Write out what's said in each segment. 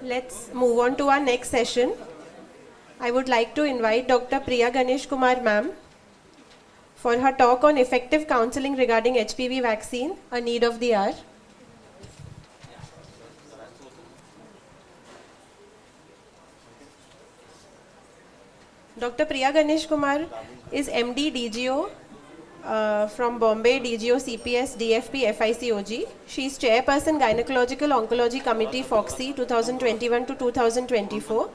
Let's move on to our next session. I would like to invite Dr. Priya Ganeshkumar ma'am for her talk on effective counseling regarding HPV vaccine, a need of the hour. Dr. Priya Ganeshkumar is MD DGO from Bombay, DGO CPS DFP FICOG. She is Chairperson Gynecological Oncology Committee FOGSI 2021 to 2024.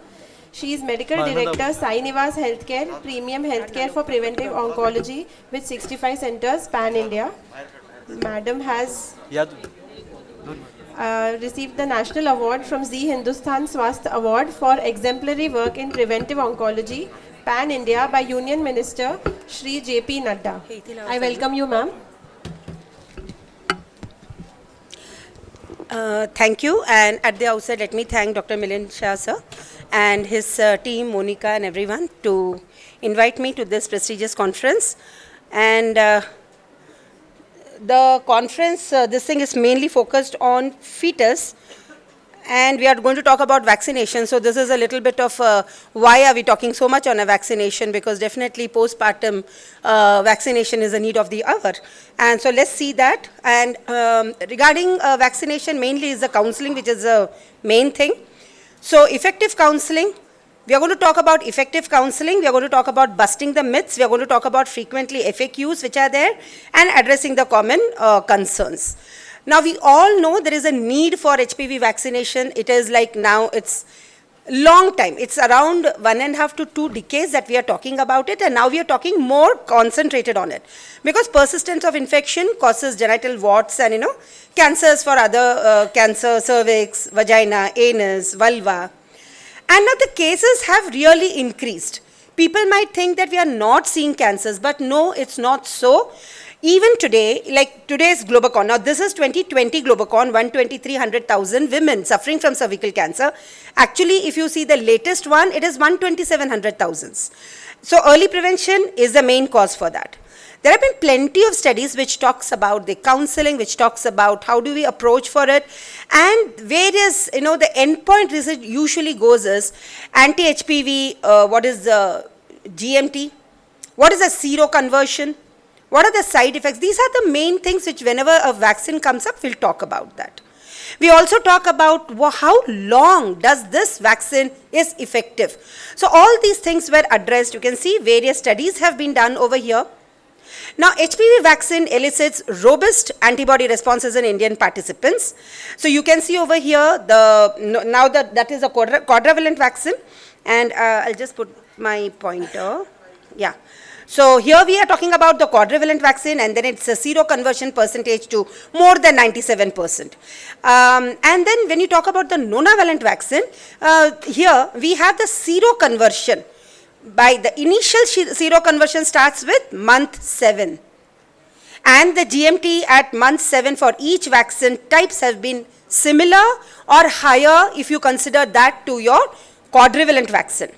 She is Medical Director Sai Nivas Healthcare, Premium Healthcare for Preventive Oncology with 65 centers pan-India. Madam has received the National Award from Zee Hindustan Swasth Award for exemplary work in preventive oncology pan-India by Union Minister Shri J.P. Nadda. I welcome you, ma'am. Thank you, and at the outset let me thank Dr. Milind Shah sir and his team, Monica and everyone, to invite me to this prestigious conference. And the conference, this thing is mainly focused on fetus, and we are going to talk about vaccination. So this is a little bit of why are we talking so much on a vaccination, because definitely postpartum vaccination is a need of the hour. And so let's see that. And regarding vaccination, mainly is the counseling, which is the main thing. So effective counseling, we are going to talk about effective counseling, we are going to talk about busting the myths, we are going to talk about frequently FAQs which are there, and addressing the common concerns. Now we all know there is a need for HPV vaccination. It is like now it's long time. It's around 1.5 to 2 decades that we are talking about it, and now we are talking more concentrated on it. Because persistence of infection causes genital warts and cancers for other cancer, cervix, vagina, anus, vulva. And now the cases have really increased. People might think that we are not seeing cancers, but no, it's not so. Even today, like today's Globacon, now this is 2020 Globacon, 1,300,000 women suffering from cervical cancer. Actually, if you see the latest one, it is 1,27,000. So early prevention is the main cause for that. There have been plenty of studies which talks about the counseling, which talks about how do we approach for it, and various, the endpoint research usually goes as anti-HPV, what is the GMT, what is the seroconversion, what are the side effects. These are the main things which whenever a vaccine comes up, we'll talk about that. We also talk about how long does this vaccine is effective. So all these things were addressed. You can see various studies have been done over here. Now, HPV vaccine elicits robust antibody responses in Indian participants. So you can see over here, that is a quadrivalent vaccine. And I'll just put my pointer. Yeah. So here we are talking about the quadrivalent vaccine, and then it's a seroconversion percentage to more than 97%. And then when you talk about the nonavalent vaccine, here we have the seroconversion. By the initial seroconversion starts with month 7. And the GMT at month 7 for each vaccine types have been similar or higher if you consider that to your quadrivalent vaccine.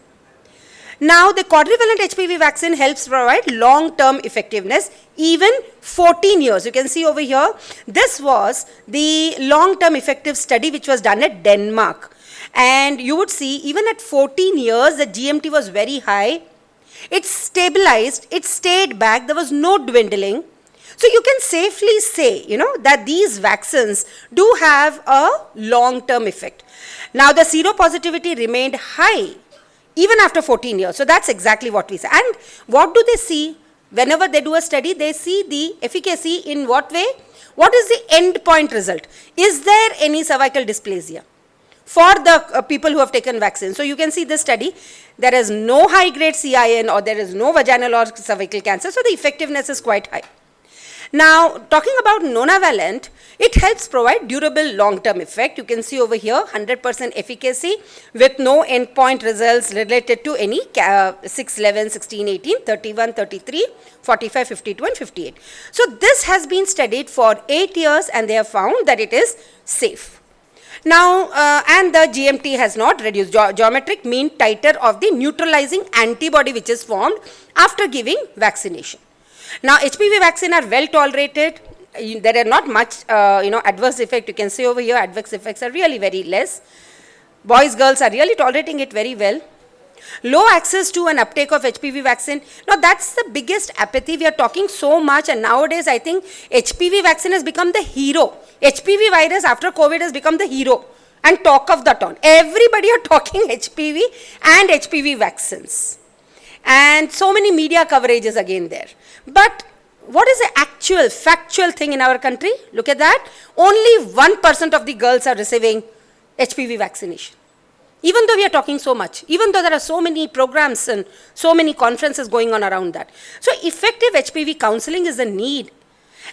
Now, the quadrivalent HPV vaccine helps provide long-term effectiveness, even 14 years. You can see over here, this was the long-term effective study which was done at Denmark. And you would see, even at 14 years, the GMT was very high. It stabilized, it stayed back, there was no dwindling. So you can safely say, that these vaccines do have a long-term effect. Now, the seropositivity remained high even after 14 years. So that's exactly what we say. And what do they see? Whenever they do a study, they see the efficacy in what way? What is the end point result? Is there any cervical dysplasia for the people who have taken vaccine? So you can see this study, there is no high-grade CIN or there is no vaginal or cervical cancer. So the effectiveness is quite high. Now, talking about nonavalent, it helps provide durable long-term effect. You can see over here 100% efficacy with no endpoint results related to any 6, 11, 16, 18, 31, 33, 45, 52 and 58. So this has been studied for 8 years and they have found that it is safe. Now, and the GMT has not reduced, geometric mean titer of the neutralizing antibody which is formed after giving vaccination. Now, HPV vaccine are well tolerated. There are not much, adverse effect. You can see over here, adverse effects are really very less. Boys, girls are really tolerating it very well. Low access to and uptake of HPV vaccine. Now that's the biggest apathy. We are talking so much, and nowadays I think HPV vaccine has become the hero. HPV virus after COVID has become the hero and talk of the town. Everybody are talking HPV and HPV vaccines. And so many media coverages again there. But what is the actual factual thing in our country? Look at that. Only 1% of the girls are receiving HPV vaccination. Even though we are talking so much, even though there are so many programs and so many conferences going on around that. So effective HPV counseling is a need.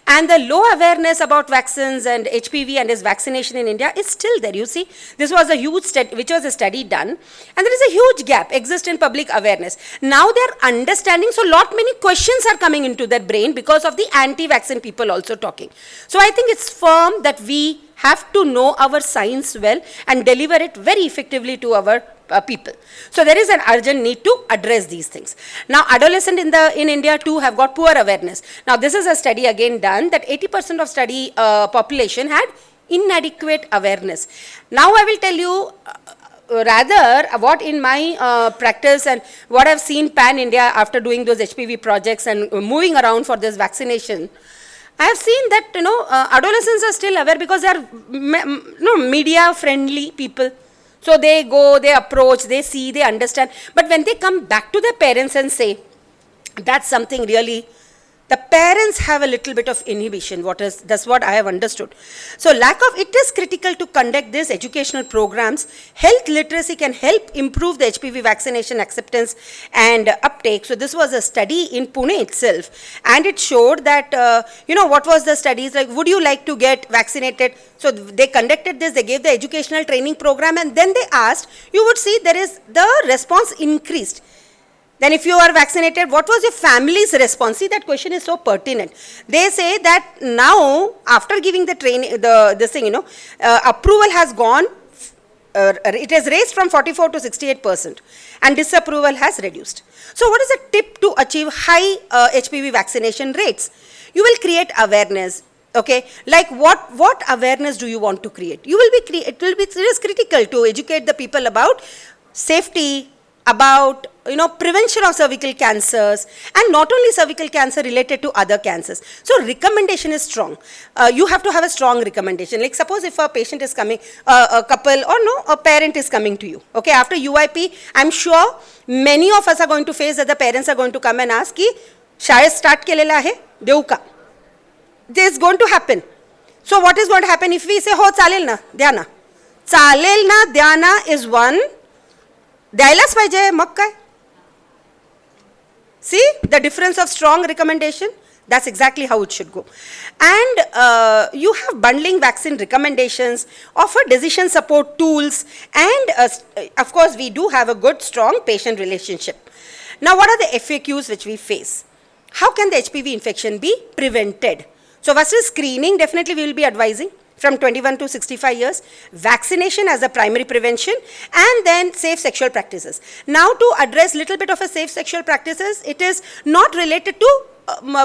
And the low awareness about vaccines and HPV and its vaccination in India is still there. You see, this was a huge study, which was a study done, and there is a huge gap exists in public awareness. Now they are understanding, so lot many questions are coming into their brain because of the anti-vaccine people also talking. So I think it's firm that we have to know our science well and deliver it very effectively to our people. So there is an urgent need to address these things. Now adolescents in India too have got poor awareness. Now this is a study again done that 80% of study population had inadequate awareness. Now I will tell you rather what in my practice and what I've seen pan India after doing those HPV projects and moving around for this vaccination. I have seen that adolescents are still aware because they are media friendly people. So they go, they approach, they see, they understand. But when they come back to their parents and say, that's something really, the parents have a little bit of inhibition. That's what I have understood. So lack of, it is critical to conduct these educational programs. Health literacy can help improve the HPV vaccination acceptance and uptake. So this was a study in Pune itself. And it showed that, what was the studies like, would you like to get vaccinated? So they conducted this, they gave the educational training program, and then they asked, you would see there is the response increased. Then if you are vaccinated, what was your family's response? See, that question is so pertinent. They say that now, after giving the training, approval has gone, it has raised from 44 to 68%, and disapproval has reduced. So what is the tip to achieve high HPV vaccination rates? You will create awareness. Okay, like what awareness do you want to create? It is critical to educate the people about safety, about prevention of cervical cancers, and not only cervical cancer related to other cancers. So recommendation is strong. You have to have a strong recommendation. Like suppose if a patient is coming, a couple or a parent is coming to you. Okay, after UIP, I'm sure many of us are going to face that the parents are going to come and ask ki shayad start kelela hai deu ka. This is going to happen. So what is going to happen if we say ho chalel na dhyana? Chalel na dhyana is one. द्यायलाच पाहिजे मग काय? See the difference of strong recommendation? That's exactly how it should go. And you have bundling vaccine recommendations, offer decision support tools, and of course we do have a good strong patient relationship. Now what are the FAQs which we face? How can the HPV infection be prevented? So first is screening, definitely we will be advising from 21 to 65 years, vaccination as a primary prevention, and then safe sexual practices. Now to address little bit of a safe sexual practices, it is not related to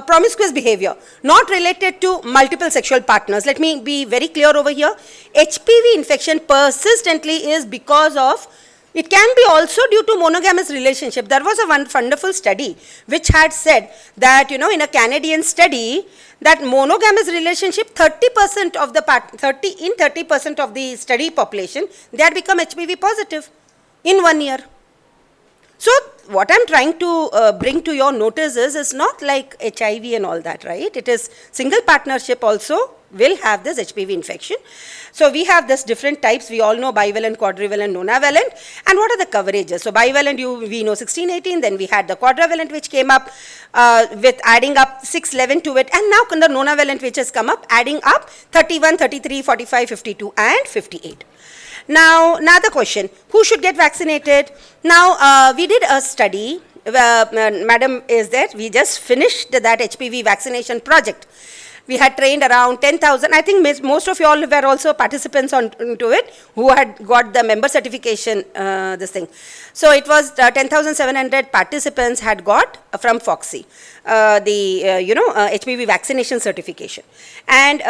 promiscuous behavior, not related to multiple sexual partners. Let me be very clear over here. HPV infection persistently is because of, it can be also due to monogamous relationship. There was a wonderful study which had said that, in a Canadian study, that monogamous relationship, 30% of the 30% of the study population, they had become HPV positive in 1 year. So what I'm trying to bring to your notice is not like HIV and all that, right? It is single partnership also will have this HPV infection. So we have this different types. We all know bivalent, quadrivalent, nonavalent. And what are the coverages? So bivalent, we know 16, 18. Then we had the quadrivalent which came up with adding up 6, 11 to it. And now the nonavalent which has come up, adding up 31, 33, 45, 52 and 58. Now, another question, who should get vaccinated? Now, we did a study, madam is there, we just finished that HPV vaccination project. We had trained around 10,000. I think most of you all were also participants into it who had got the member certification, this thing. So it was 10,700 participants had got from FOGSI, HPV vaccination certification. And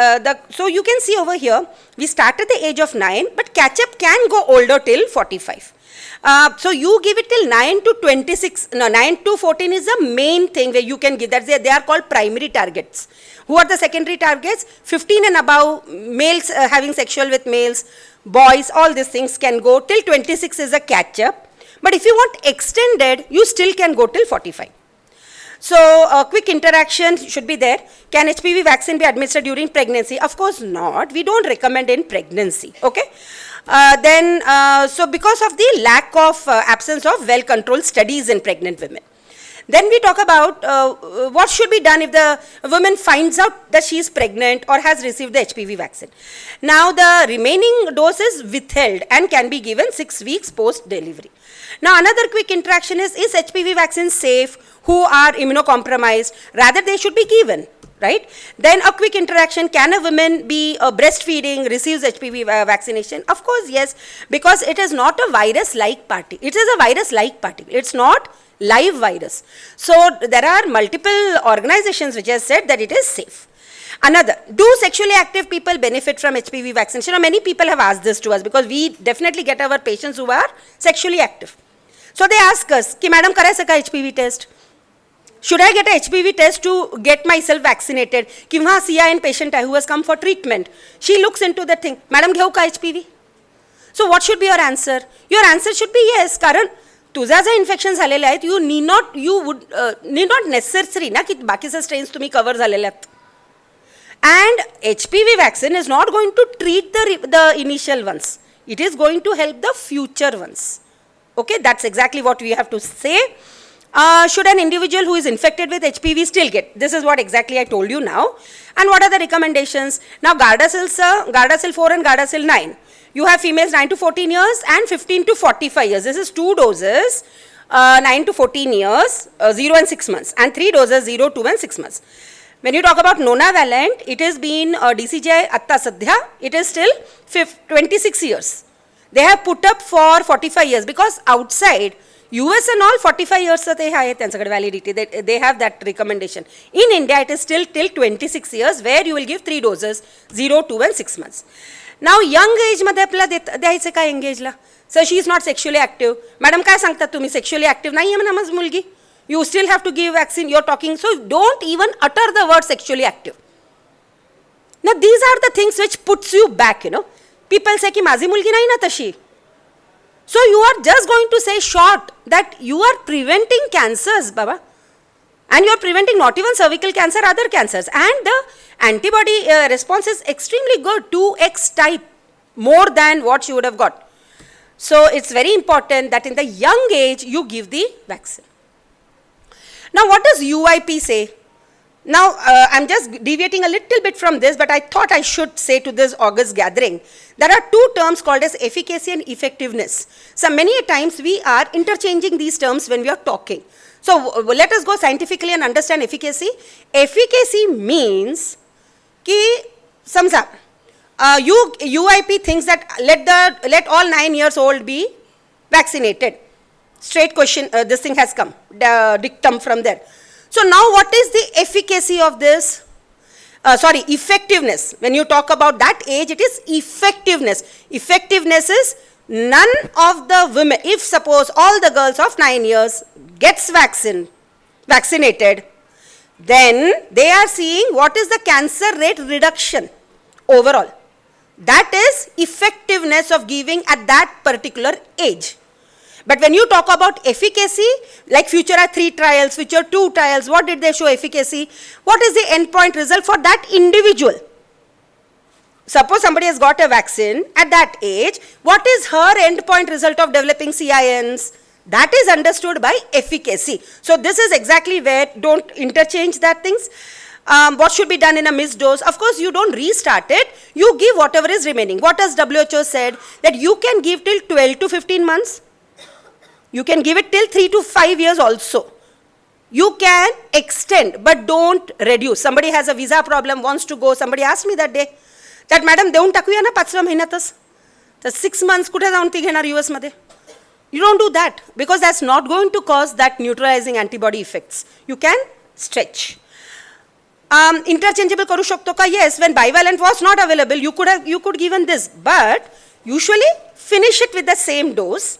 so you can see over here, we start at the age of 9, but catch-up can go older till 45. So you give it till 9 to 26, no, 9 to 14 is the main thing where you can give that. They are called primary targets. Who are the secondary targets? 15 and above, males having sexual with males, boys, all these things can go till 26 is a catch-up. But if you want extended, you still can go till 45. So a quick interaction should be there. Can HPV vaccine be administered during pregnancy? Of course not. We don't recommend in pregnancy. Okay. So because of the lack of absence of well-controlled studies in pregnant women. Then we talk about what should be done if the woman finds out that she is pregnant or has received the HPV vaccine. Now the remaining dose is withheld and can be given 6 weeks post-delivery. Now another quick interaction is HPV vaccine safe? Who are immunocompromised? Rather they should be given. Right? Then a quick interaction, can a woman be breastfeeding, receives HPV vaccination? Of course, yes, because it is not a virus-like particle. It is a virus-like particle. It's not live virus. So there are multiple organizations which have said that it is safe. Another, do sexually active people benefit from HPV vaccination? Now, many people have asked this to us because we definitely get our patients who are sexually active. So they ask us, ki madam kara saka HPV test? Should I get a HPV test to get myself vaccinated? Ki wahan CIN patient hai who has come for treatment. She looks into the thing, madam gheu ka HPV? So what should be your answer? Your answer should be yes, karan तुझा जर infection झालेले आहेत, you need not necessary ना की बाकीचे strains तुम्ही cover झालेले आहेत. And HPV vaccine is not going to treat the initial ones. It is going to help the future ones. Okay, that's exactly what we have to say. Should an individual who is infected with HPV still get? This is what exactly I told you now. And what are the recommendations? Now Gardasil 4 and Gardasil 9. You have females 9 to 14 years and 15 to 45 years. This is 2 doses, 9 to 14 years, 0 and 6 months. And 3 doses, 0, 2 and 6 months. When you talk about nonavalent, it has been DCGI Atta Sadhya, it is still 26 years. They have put up for 45 years because outside, US and all 45 years validity. They have that recommendation. In India, it is still till 26 years where you will give 3 doses, 0, 2 and 6 months. Now, young age मध्ये आपल्याला द्यायचं काय एंगेजला? So she is not sexually active. Madam काय सांगतात तुम्ही sexually active नाही आहे म्हणा माझी मुलगी. You still have to give vaccine. You're talking, so don't even utter the word sexually active. Now these are the things which puts you back, People say ki माझी मुलगी नाही ना तशी. So you are just going to say short that you are preventing cancers, Baba. And you are preventing not even cervical cancer, other cancers. And the antibody response is extremely good, 2x type, more than what you would have got. So it's very important that in the young age, you give the vaccine. Now what does UIP say? Now I'm just deviating a little bit from this, but I thought I should say to this August gathering, there are 2 terms called as efficacy and effectiveness. So many times we are interchanging these terms when we are talking. So let us go scientifically and understand efficacy. Efficacy means ki samjha, UIP thinks that let all 9 years old be vaccinated. Straight question, this thing has come, dictum from there. So now what is the efficacy of this? Effectiveness. When you talk about that age, it is effectiveness. Effectiveness is none of the women, if suppose all the girls of 9 years gets vaccinated, then they are seeing what is the cancer rate reduction overall. That is effectiveness of giving at that particular age. But when you talk about efficacy, like future 3 trials, future 2 trials, what did they show efficacy? What is the endpoint result for that individual? Suppose somebody has got a vaccine at that age, what is her endpoint result of developing CINs? That is understood by efficacy. So this is exactly where, don't interchange that things. What should be done in a missed dose? Of course, you don't restart it. You give whatever is remaining. What has WHO said? That you can give till 12 to 15 months. You can give it till 3 to 5 years also. You can extend, but don't reduce. Somebody has a visa problem, wants to go. Somebody asked me that day, that madam, देऊन टाकूया ना 5व्या महिन्यातच. तर 6 months कुठे जाऊन ती घेणार US मध्ये? You don't do that, because that's not going to cause that neutralizing antibody effects. You can stretch. Interchangeable करू शकतो का? Yes, when bivalent was not available, you could given this, but usually finish it with the same dose.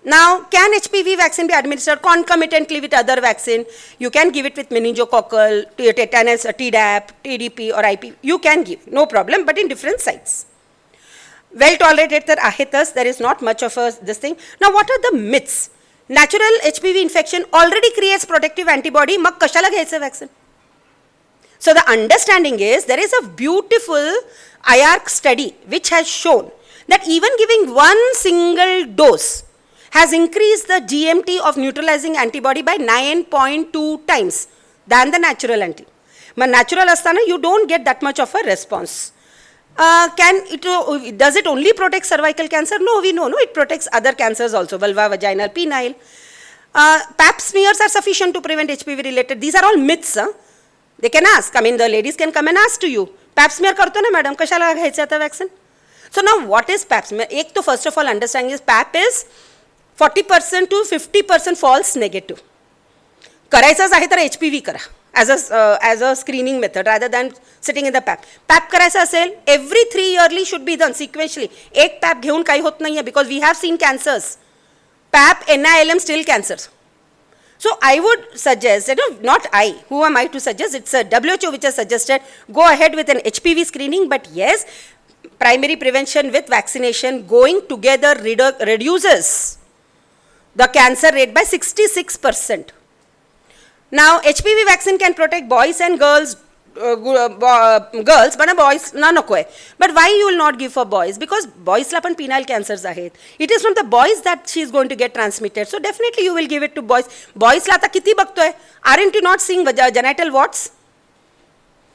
Now, can HPV vaccine be administered concomitantly with other vaccine? You can give it with meningococcal, tetanus, Tdap, TDP or IP. You can give, no problem, but in different sites. Well tolerated तर आहेतच, there is not much of this thing. Now, what are the myths? Natural HPV infection already creates protective antibody, मग कशाला घ्यायचं vaccine? So the understanding is, there is a beautiful IARC study which has shown that even giving one single dose has increased the GMT of neutralizing antibody by 9.2 times than the natural anti. But natural asthana, you don't get that much of a response. Does it only protect cervical cancer? No, we know. No, it protects other cancers also, vulva, vaginal, penile. Pap smears are sufficient to prevent HPV related. These are all myths. They can ask. I mean, the ladies can come and ask to you. Pap smear करतो ना madam, कशाला घ्यायचं आता vaccine? So now what is pap smear? एक तो first of all understanding is pap is 40% to 50% false negative. करायचंच आहे तर HPV करा as a screening method rather than sitting in the pap. Pap करायचं असेल, every 3 yearly should be done sequentially. एक pap घेऊन काही होत नाहीये, because we have seen cancers. Pap, NILM still cancers. So I would suggest, not I, who am I to suggest? It's a WHO which has suggested, go ahead with an HPV screening, but yes, primary prevention with vaccination going together reduces the cancer rate by 66%. Now, HPV vaccine can protect boys and girls, but boys na nakoy. But why you will not give for boys? Because boys la pan penile cancers आहेत. It is from the boys that she is going to get transmitted. So definitely you will give it to boys. Boys la आता किती बघतोय? Aren't you not seeing genital warts?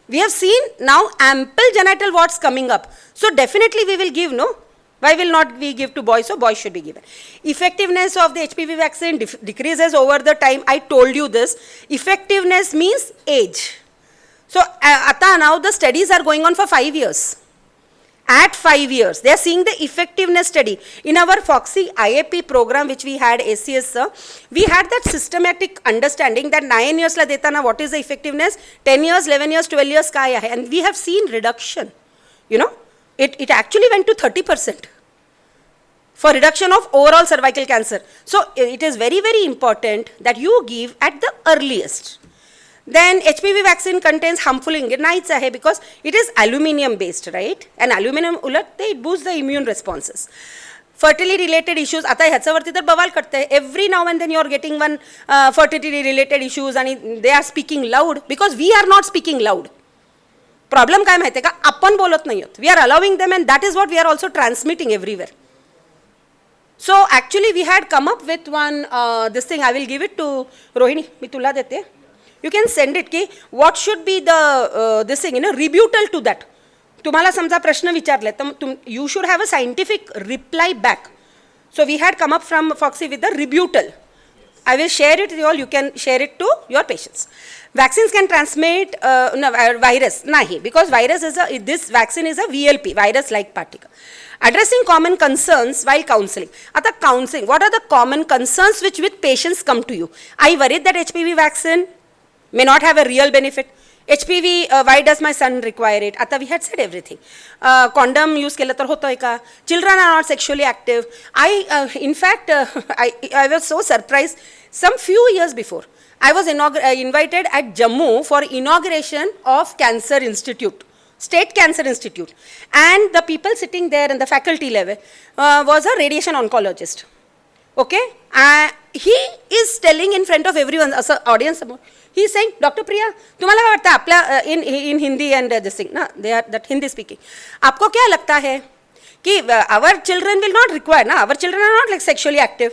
We have seen now ample genital warts coming up. So definitely we will give, no? Why will not we give to boys? So boys should be given. Effectiveness of the HPV vaccine decreases over the time. I told you this. Effectiveness means age. So now the studies are going on for 5 years. At 5 years, they are seeing the effectiveness study. In our FOGSI IAP program, which we had ACS, we had that systematic understanding that 9 years la deta na what is the effectiveness, 10 years, 11 years, 12 years kaya hai. And we have seen reduction. You know, it actually went to 30% for reduction of overall cervical cancer. So it is very, very important that you give at the earliest. Then HPV vaccine contains harmful ingredients because it is aluminum based, right? And aluminum it boosts the immune responses. Fertility related issues, आता ह्याच्यावरती तर बवाल करते. Every now and then you are getting one fertility related issues and they are speaking loud because we are not speaking loud. Problem काय माहिती का? आपण बोलत नाही आहोत. We are allowing them, and that is what we are also transmitting everywhere. So actually we had come up with one this thing. I will give it to Rohini. मी तुला देते. You can send it ki what should be the this thing, rebuttal to that. तुम्हाला समजा प्रश्न विचारले तर you should have a scientific reply back. So we had come up from FOGSI with the rebuttal. I will share it with you all. You can share it to your patients. Vaccines can transmit virus. Nahi, because virus is this vaccine is a VLP, virus-like particle. Addressing common concerns while counseling. At the counseling, what are the common concerns with patients come to you? Are you worried that HPV vaccine may not have a real benefit? HPV, why does my son require it? Ata we had said everything. Condom use केलं तर होतोय का? Children are not sexually active. In fact, I was so surprised. Some few years before, I was invited at Jammu for inauguration of Cancer Institute, State Cancer Institute. And the people sitting there in the faculty level was a radiation oncologist. Okay? He is telling in front of everyone, as an audience, he is saying, Dr.Priya, तुम्हाला क्या लगता है आपला in Hindi and this thing, ना, they are that Hindi speaking. आपको क्या लगता है कि our children will not require, ना, our children are not like sexually active,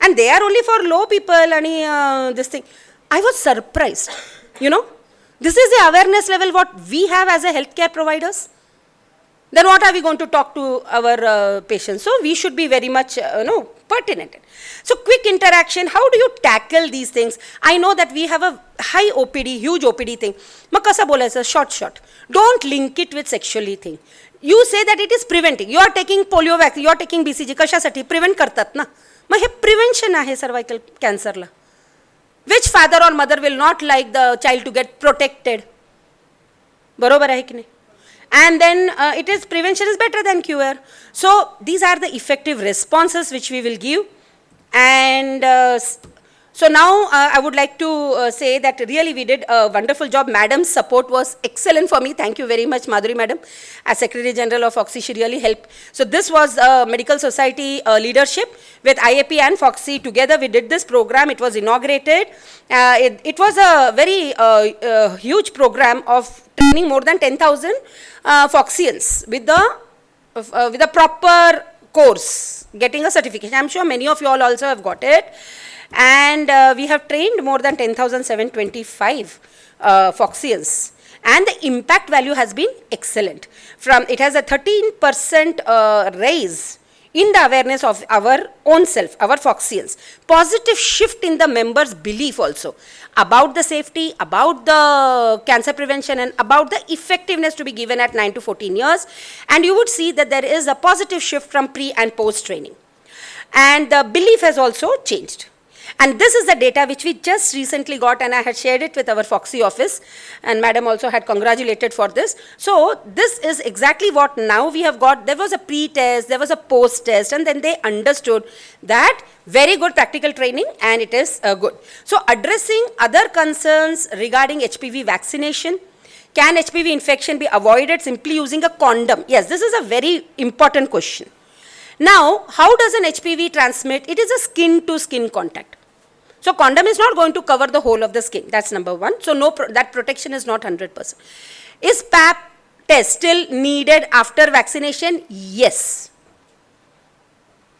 and they are only for low people and this thing. I was surprised, This is the awareness level what we have as a healthcare providers. then what are we going to talk to our patients? So we should be very much pertinent. So quick interaction, how do you tackle these things? I know that we have a high OPD, huge OPD thing. Mग कसा बोलायचं? Short. Don't link it with sexually thing. You say that it is preventing. You are taking polio vaccine, you are taking BCG. कशासाठी? Prevent करतात ना. मग हे prevention आहे cervical cancer La. Which father or mother will not like the child to get protected? बरोबर आहे की नाही? And then it is prevention is better than cure. So these are the effective responses which we will give. And so now I would like to say that really we did a wonderful job. Madam's support was excellent for me. Thank you very much, Madhuri Madam. As Secretary General of FOGSI, she really helped. So this was Medical Society leadership with IAP and FOGSI. Together we did this program. It was inaugurated. It was a very huge program of training more than 10,000 FOGSians with the proper course, getting a certification. I'm sure many of you all also have got it. And we have trained more than 10,725 FOGSians. And the impact value has been excellent. It has a 13% raise in the awareness of our own self, our FOGSians. Positive shift in the members' belief also about the safety, about the cancer prevention, and about the effectiveness to be given at 9 to 14 years. And you would see that there is a positive shift from pre and post training. And the belief has also changed. And this is the data which we just recently got, and I had shared it with our FOGSI office, and Madam also had congratulated for this. So this is exactly what now we have got. There was a pre-test, there was a post-test, and then they understood that very good practical training, and it is good. So addressing other concerns regarding HPV vaccination. Can HPV infection be avoided simply using a condom? Yes, this is a very important question. Now, how does an HPV transmit? It is a skin-to-skin contact. So condom is not going to cover the whole of the skin. That's number one. So that protection is not 100%. Is PAP test still needed after vaccination? Yes.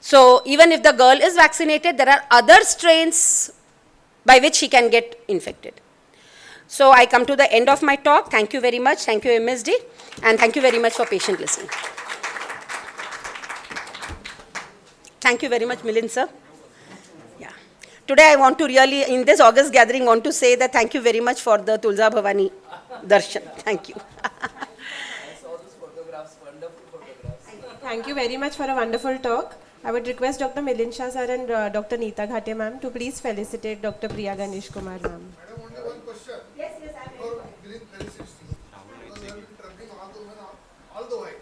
So even if the girl is vaccinated, there are other strains by which she can get infected. So I come to the end of my talk. Thank you very much. Thank you, MSD. And thank you very much for patient listening. Thank you very much, Milind sir. Yeah. Today I want to really, in this August gathering, want to say that thank you very much for the Tulsa Bhavani darshan. Thank you. I saw those photographs, wonderful photographs. Thank you very much for a wonderful talk. I would request Dr. Milind Shah sir and Dr. Neeta Ghate ma'am to please felicitate Dr. Priya Ganeshkumar ma'am. Madam, only one question. Yes, I'm For giving felicity. Because you have been traveling all the way.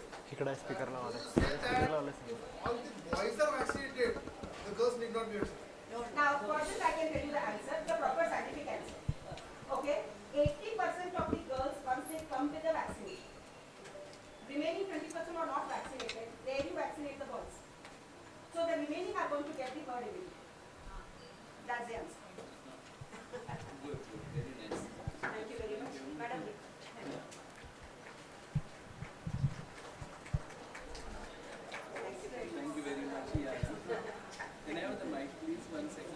All the boys are vaccinated. The girls need not be vaccinated. Now, for this I can tell you the answer, the proper scientific answer. Okay? 80% of the girls, once they come with the vaccine, remaining 20% are not vaccinated. There you vaccinate the boys. So the remaining are going to get the herd immunity. That's the answer. Good, very nice. Thank you very much. Madam. Thank you very much. Yeah. Can I have the mic, please? 1 second.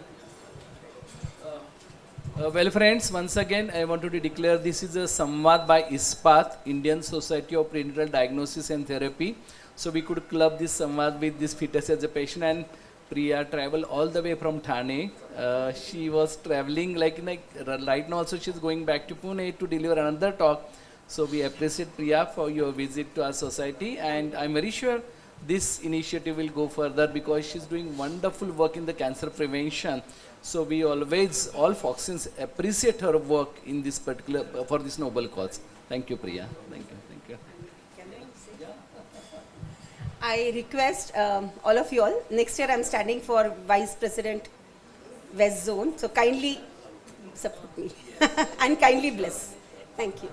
Well, friends, once again, I wanted to declare this is a Samvad by ISPAT, Indian Society of Prenatal Diagnosis and Therapy. So we could club this Samvad with this fetus as a patient, and Priya traveled all the way from Thane. She was traveling like right now also she's going back to Pune to deliver another talk. So we appreciate Priya for your visit to our society, and I'm very sure this initiative will go further because she's doing wonderful work in the cancer prevention. So we always, all FOGSians appreciate her work in this particular, for this noble cause. Thank you, Priya. Thank you. Thank you. I request all of you all, next year I'm standing for Vice President West Zone, so kindly support me and kindly bless. Thank you.